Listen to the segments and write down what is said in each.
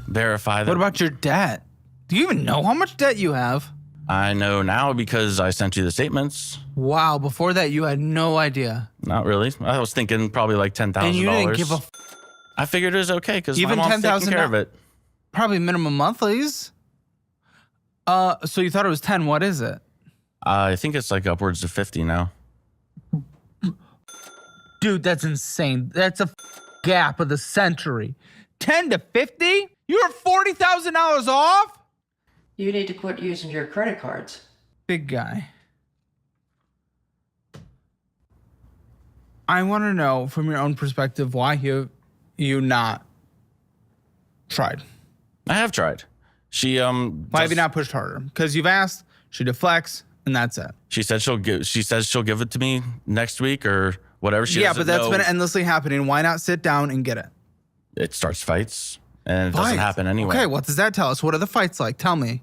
verify that. What about your debt? Do you even know how much debt you have? I know now because I sent you the statements. Wow, before that you had no idea. Not really. I was thinking probably like $10,000. And you didn't give a I figured it was okay because my even mom's taking care of it. Probably minimum monthlies. So you thought it was 10. What is it? I think it's like upwards of 50 now. Dude, that's insane. That's a gap of the century. 10 to 50? You're $40,000 off? You need to quit using your credit cards. Big guy. I want to know from your own perspective why you not tried. I have tried. She Why have you not pushed harder? Because you've asked, she deflects, and that's it. She says she'll give it to me next week or whatever. Yeah, but that's been endlessly happening. Why not sit down and get it? It starts fights, and it doesn't happen anyway. Okay, what does that tell us? What are the fights like? Tell me.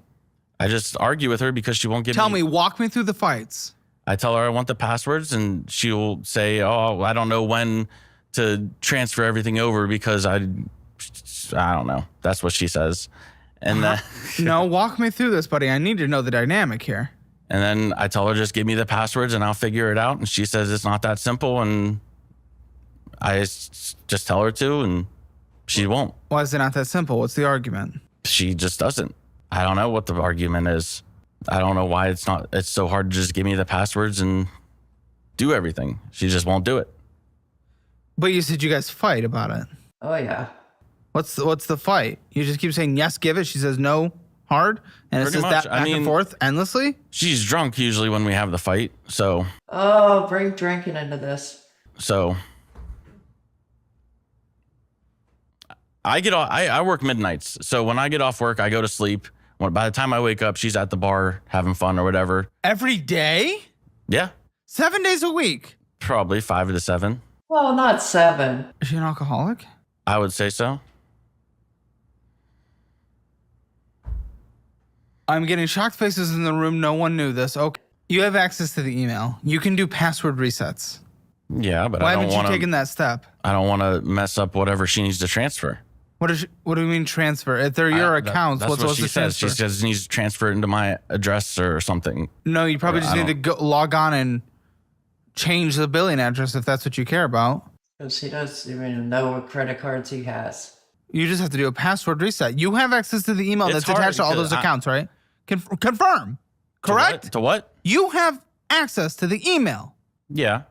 I just argue with her because she won't give me. Tell me, walk me through the fights. I tell her I want the passwords, and she'll say, "Oh, I don't know when to transfer everything over because I don't know." That's what she says. And then no, walk me through this, buddy. I need to know the dynamic here. And then I tell her, just give me the passwords and I'll figure it out. And she says it's not that simple. And I just tell her to, and she won't. Why is it not that simple? What's the argument? She just doesn't. I don't know what the argument is. I don't know why it's so hard to just give me the passwords and do everything. She just won't do it. But you said you guys fight about it. Oh, yeah. What's the fight? You just keep saying, yes, give it. She says no, hard. And it's just that back and forth endlessly? She's drunk usually when we have the fight, so. Oh, bring drinking into this. So. I work midnights. So when I get off work, I go to sleep. By the time I wake up, she's at the bar having fun or whatever. Every day? Yeah. 7 days a week? Probably 5 to 7. Well, not 7. Is she an alcoholic? I would say so. I'm getting shocked faces in the room. No one knew this. Okay. You have access to the email. You can do password resets. Yeah, but Why haven't you taken that step? I don't want to mess up whatever she needs to transfer. What do you mean transfer? If they're your accounts, that's what's what she says. transfer? She says she needs to transfer it into my address or something. No, you probably just need to go log on and change the billing address if that's what you care about. Because he doesn't even know what credit cards he has. You just have to do a password reset. You have access to the email that's attached to all those accounts, right? Confirm. Correct? To what? You have access to the email. Yeah.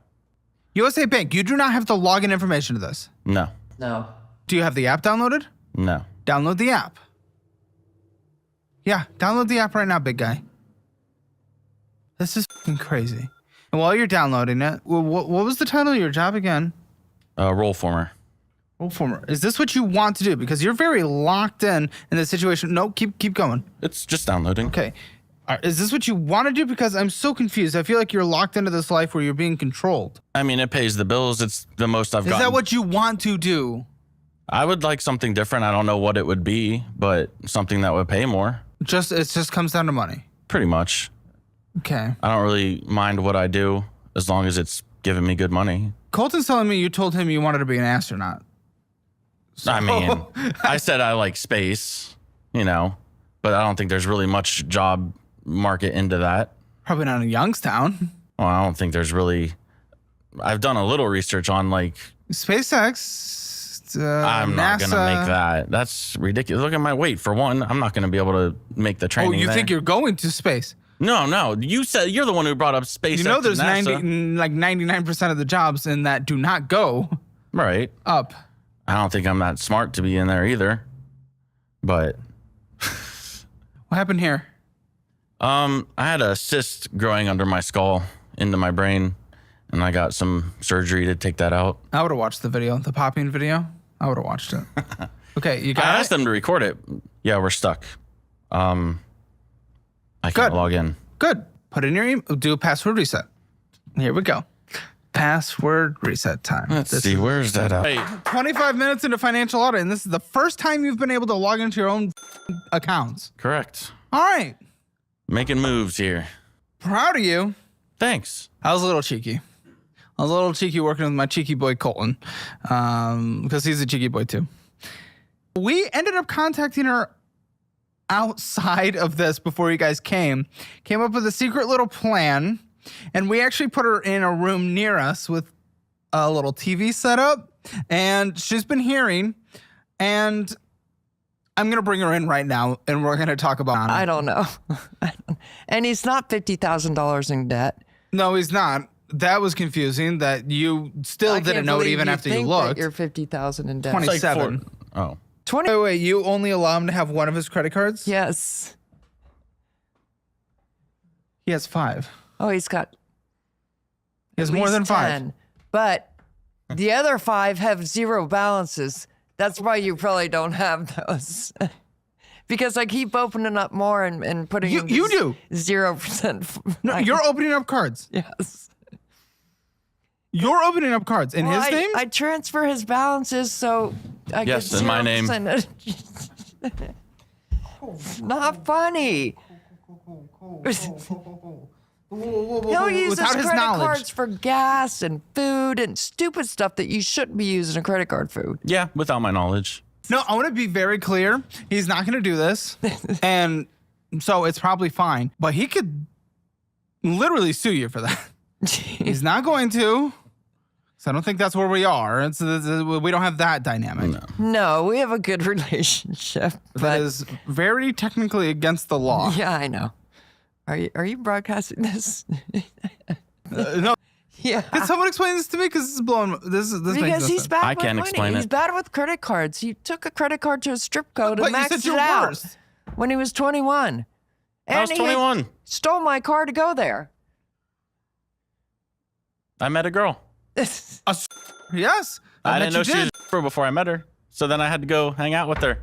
USA Bank, you do not have to log in information to this. No. No. Do you have the app downloaded? No. Download the app. Yeah, download the app right now, big guy. This is fucking crazy. And while you're downloading it, what was the title of your job again? Roll former. Roll former. Is this what you want to do? Because you're very locked in this situation. No, keep going. It's just downloading. Okay. Is this what you want to do? Because I'm so confused. I feel like you're locked into this life where you're being controlled. I mean, it pays the bills. It's the most I've gotten. Is that what you want to do? I would like something different. I don't know what it would be, but something that would pay more. It just comes down to money. Pretty much. Okay. I don't really mind what I do as long as it's giving me good money. Colton's telling me you told him you wanted to be an astronaut. So. I mean, I said I like space, but I don't think there's really much job market into that. Probably not in Youngstown. Well, I don't think there's really. I've done a little research on SpaceX. I'm not NASA. going to make that. That's ridiculous. Look at my weight. For one, I'm not going to be able to make the training. Oh, you think you're going to space? No. You said you're the one who brought up SpaceX. There's and NASA. 99% of the jobs in that do not go right up. I don't think I'm that smart to be in there either. But what happened here? I had a cyst growing under my skull into my brain, and I got some surgery to take that out. I would have watched the video, the popping video. I would have watched it. Okay, you got I asked them to record it. Yeah, we're stuck. I can't log in. Good. Put in your email. Do a password reset. Here we go. Password reset time. Let's see. Where's that at? Hey. 25 minutes into financial audit, and this is the first time you've been able to log into your own accounts. Correct. All right. Making moves here. Proud of you. Thanks. I was a little cheeky. I was a little cheeky working with my cheeky boy, Colton, because he's a cheeky boy too. We ended up contacting her outside of this before you guys came up with a secret little plan, and we actually put her in a room near us with a little TV set up, and she's been hearing, and I'm going to bring her in right now, and we're going to talk about it. I don't know. And he's not $50,000 in debt. No, he's not. That was confusing that you still didn't know it even after you looked. You're $50,000 in debt. 27. Oh. 20. Wait, you only allow him to have one of his credit cards? Yes. He has 5. Oh, he's got. He has at more least than 5. 10. But the other 5 have 0 balances. That's why you probably don't have those. Because I keep opening up more and putting You do. 0%. No, you're opening up cards. Yes. You're opening up cards in his name? I transfer his balances so I Yes, get 0%. in my name. Not funny. He'll use Without his his credit knowledge. cards for gas and food and stupid stuff that you shouldn't be using a credit card for. Yeah, without my knowledge. No, I want to be very clear. He's not going to do this. And so it's probably fine. But he could literally sue you for that. He's not going to. So I don't think that's where we are. We don't have that dynamic. No, we have a good relationship. That But is very technically against the law. yeah, I know. Are you broadcasting this? No. Yeah. Can someone explain this to me? Because this is blowing. This makes no Because he's sense. bad I with can't money. explain He's it. bad with credit cards. He took a credit card to a strip club But and you maxed said it you're out worse. when he was 21. And I was he 21. stole my car to go there. I met a girl. Yes. I bet didn't know you she was a girl before I met her. So then I had to go hang out with her.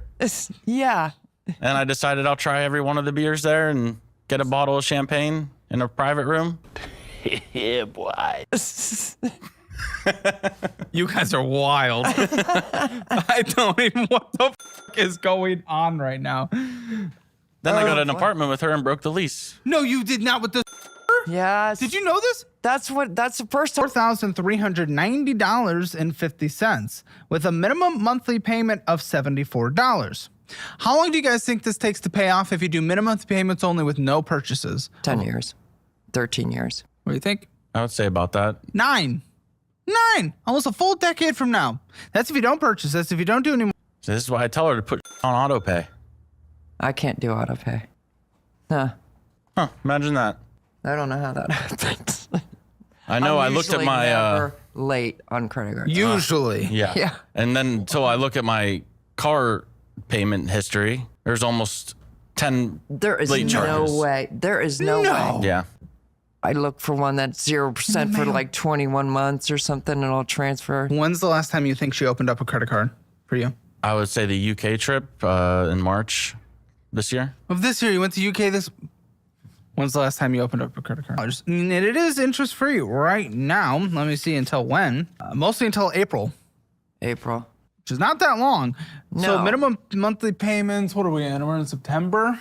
Yeah. And I decided I'll try every one of the beers there and get a bottle of champagne in a private room. Yeah, boy. You guys are wild. I don't even what the is going on right now. Then I got an apartment with her and broke the lease. No, you did not with the. Yes. Did you know this? That's the first time. $4,390.50 with a minimum monthly payment of $74. How long do you guys think this takes to pay off if you do minimum payments only with no purchases? 10 years. 13 years. What do you think? I would say about that. 9. Almost a full decade from now. That's if you don't purchase. That's if you don't do any more. So this is why I tell her to put on auto pay. I can't do auto pay. Huh. Huh, imagine that. I don't know how that happens. I know. I'm I looked at usually my never late on credit cards. Usually. yeah. Yeah. And then so I look at my car payment history. There's almost 10 There is late no charges. way. There is no way. Yeah. I look for one that's 0% for like 21 months or something, and I'll transfer. When's the last time you think she opened up a credit card for you? I would say the UK trip in March this year. Of this year, you went to UK this. When's the last time you opened up a credit card? And it is interest free right now. Let me see until when. Mostly until April, April. which is not that long. So No. minimum monthly payments. What are we in? We're in September.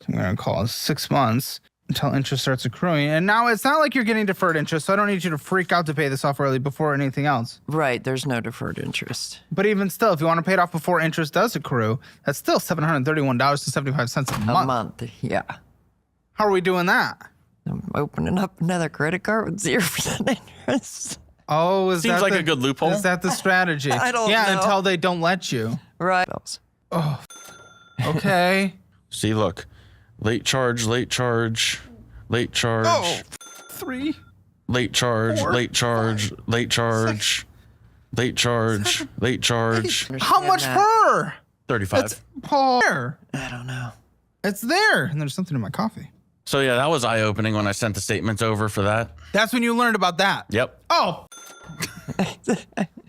I'm gonna call it 6 months until interest starts accruing. And now it's not like you're getting deferred interest, so I don't need you to freak out to pay this off early before anything else. Right. There's no deferred interest. But even still, if you want to pay it off before interest does accrue, that's still $731.75 a month. A month. Yeah. How are we doing that? I'm opening up another credit card with 0% interest. Oh, is Seems that like the, a good loophole. Is that the strategy? I don't yeah, know. until they don't let you. Right. Okay. See, look. Late charge. Oh, 3. Late charge, 4, late charge, 5, late charge, 6, late charge, 7, late charge. How much per? 35. It's there. I don't know. It's there. And there's something in my coffee. So yeah, that was eye-opening when I sent the statements over for that. That's when you learned about that. Yep. Oh.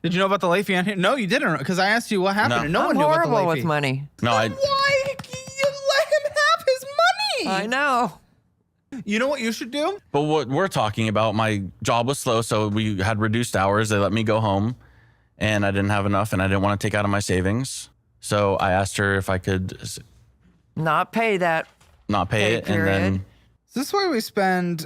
Did you know about the late fee on here? No, you didn't, because I asked you what happened, No. and no I'm one knew about the horrible late with fee. money. No, Why you let him have his money? I know. You know what you should do? But what we're talking about, my job was slow, so we had reduced hours. They let me go home, and I didn't have enough, and I didn't want to take out of my savings. So I asked her if I could Not pay that. not pay Pay it, and period. then Is this why we spend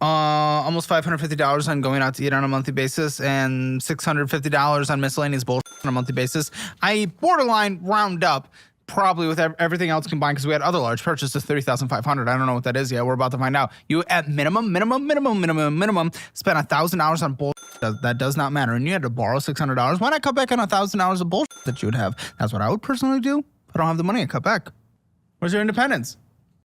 almost $550 on going out to eat on a monthly basis and $650 on miscellaneous bullshit on a monthly basis. I borderline round up, probably with everything else combined, because we had other large purchases, $30,500. I don't know what that is yet. We're about to find out. You at minimum spent $1,000 on bullshit. That does not matter. And you had to borrow $600. Why not cut back on $1,000 of bullshit that you would have? That's what I would personally do. If I don't have the money, I cut back. Where's your independence?